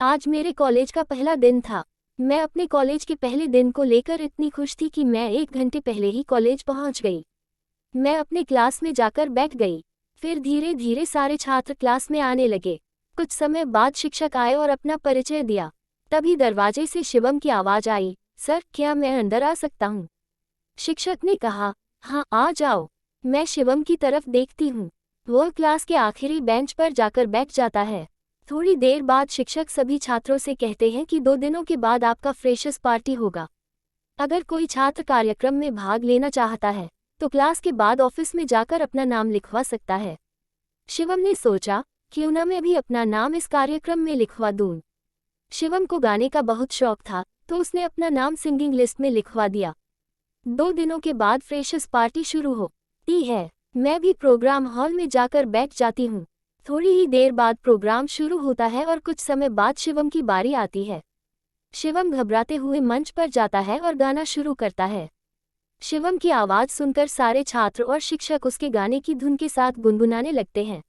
आज मेरे कॉलेज का पहला दिन था। मैं अपने कॉलेज के पहले दिन को लेकर इतनी खुश थी कि मैं 1 घंटे पहले ही कॉलेज पहुंच गई। मैं अपने क्लास में जाकर बैठ गई। फिर धीरे धीरे सारे छात्र क्लास में आने लगे। कुछ समय बाद शिक्षक आए और अपना परिचय दिया। तभी दरवाजे से शिवम की आवाज़ आई, सर क्या मैं अंदर आ सकता हूँ? शिक्षक ने कहा, हाँ आ जाओ। मैं शिवम की तरफ देखती हूँ। वो क्लास के आखिरी बेंच पर जाकर बैठ जाता है। थोड़ी देर बाद शिक्षक सभी छात्रों से कहते हैं कि 2 दिनों के बाद आपका फ्रेशर्स पार्टी होगा। अगर कोई छात्र कार्यक्रम में भाग लेना चाहता है तो क्लास के बाद ऑफिस में जाकर अपना नाम लिखवा सकता है। शिवम ने सोचा, क्यों ना मैं भी अपना नाम इस कार्यक्रम में लिखवा दूं। शिवम को गाने का बहुत शौक था तो उसने अपना नाम सिंगिंग लिस्ट में लिखवा दिया। 2 दिनों के बाद फ्रेशर्स पार्टी शुरू होती है। मैं भी प्रोग्राम हॉल में जाकर बैठ जाती हूँ। थोड़ी ही देर बाद प्रोग्राम शुरू होता है और कुछ समय बाद शिवम की बारी आती है। शिवम घबराते हुए मंच पर जाता है और गाना शुरू करता है। शिवम की आवाज़ सुनकर सारे छात्र और शिक्षक उसके गाने की धुन के साथ गुनगुनाने लगते हैं।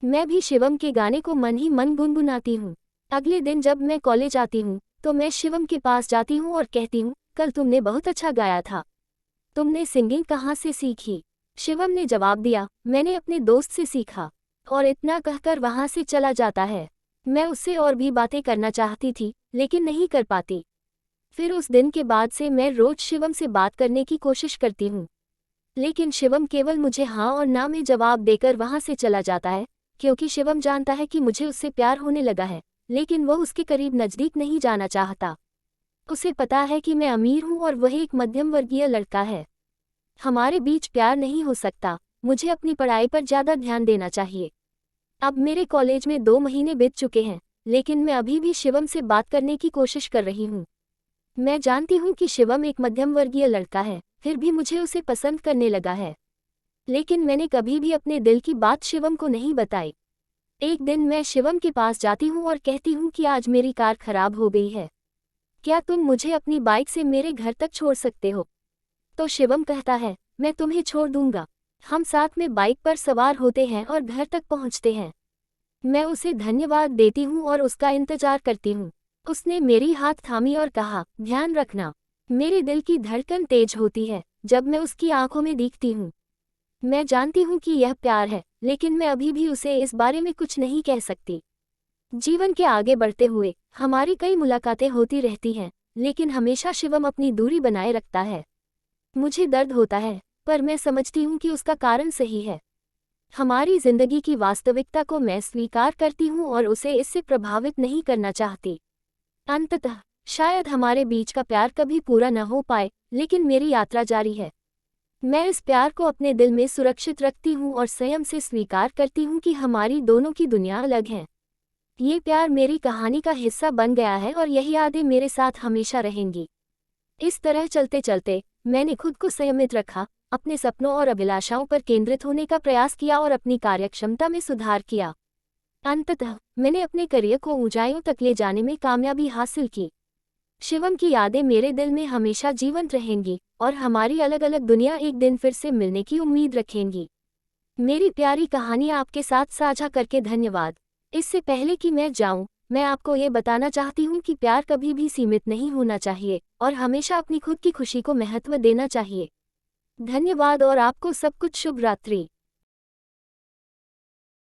मैं भी शिवम के गाने को मन ही मन गुनगुनाती हूँ। अगले दिन जब मैं कॉलेज आती हूँ तो मैं शिवम के पास जाती हूँ और कहती हूँ, कल तुमने बहुत अच्छा गाया था। तुमने सिंगिंग कहाँ से सीखी? शिवम ने जवाब दिया, मैंने अपने दोस्त से सीखा। और इतना कहकर वहाँ से चला जाता है। मैं उससे और भी बातें करना चाहती थी लेकिन नहीं कर पाती। फिर उस दिन के बाद से मैं रोज शिवम से बात करने की कोशिश करती हूँ, लेकिन शिवम केवल मुझे हाँ और ना में जवाब देकर वहाँ से चला जाता है, क्योंकि शिवम जानता है कि मुझे उससे प्यार होने लगा है, लेकिन वह उसके करीब नज़दीक नहीं जाना चाहता। उसे पता है कि मैं अमीर हूँ और वह एक मध्यम वर्गीय लड़का है। हमारे बीच प्यार नहीं हो सकता। मुझे अपनी पढ़ाई पर ज़्यादा ध्यान देना चाहिए। अब मेरे कॉलेज में 2 महीने बीत चुके हैं, लेकिन मैं अभी भी शिवम से बात करने की कोशिश कर रही हूँ। मैं जानती हूँ कि शिवम एक मध्यम वर्गीय लड़का है, फिर भी मुझे उसे पसंद करने लगा है। लेकिन मैंने कभी भी अपने दिल की बात शिवम को नहीं बताई। एक दिन मैं शिवम के पास जाती हूँ और कहती हूँ कि आज मेरी कार खराब हो गई है। क्या तुम मुझे अपनी बाइक से मेरे घर तक छोड़ सकते हो? तो शिवम कहता है, मैं तुम्हें छोड़ दूंगा। हम साथ में बाइक पर सवार होते हैं और घर तक पहुंचते हैं। मैं उसे धन्यवाद देती हूँ और उसका इंतजार करती हूँ। उसने मेरी हाथ थामी और कहा, ध्यान रखना। मेरे दिल की धड़कन तेज होती है जब मैं उसकी आंखों में देखती हूँ। मैं जानती हूँ कि यह प्यार है, लेकिन मैं अभी भी उसे इस बारे में कुछ नहीं कह सकती। जीवन के आगे बढ़ते हुए हमारी कई मुलाकातें होती रहती हैं, लेकिन हमेशा शिवम अपनी दूरी बनाए रखता है। मुझे दर्द होता है, पर मैं समझती हूँ कि उसका कारण सही है। हमारी जिंदगी की वास्तविकता को मैं स्वीकार करती हूँ और उसे इससे प्रभावित नहीं करना चाहती। अंततः शायद हमारे बीच का प्यार कभी पूरा न हो पाए, लेकिन मेरी यात्रा जारी है। मैं इस प्यार को अपने दिल में सुरक्षित रखती हूँ और स्वयं से स्वीकार करती हूँ कि हमारी दोनों की दुनिया अलग है। ये प्यार मेरी कहानी का हिस्सा बन गया है और यही यादें मेरे साथ हमेशा रहेंगी। इस तरह चलते चलते मैंने खुद को संयमित रखा, अपने सपनों और अभिलाषाओं पर केंद्रित होने का प्रयास किया और अपनी कार्यक्षमता में सुधार किया। अंततः मैंने अपने करियर को ऊंचाइयों तक ले जाने में कामयाबी हासिल की। शिवम की यादें मेरे दिल में हमेशा जीवंत रहेंगी और हमारी अलग अलग दुनिया एक दिन फिर से मिलने की उम्मीद रखेंगी। मेरी प्यारी कहानी आपके साथ साझा करके धन्यवाद। इससे पहले कि मैं जाऊं, मैं आपको ये बताना चाहती हूँ कि प्यार कभी भी सीमित नहीं होना चाहिए और हमेशा अपनी खुद की खुशी को महत्व देना चाहिए। धन्यवाद और आपको सब कुछ शुभ रात्रि।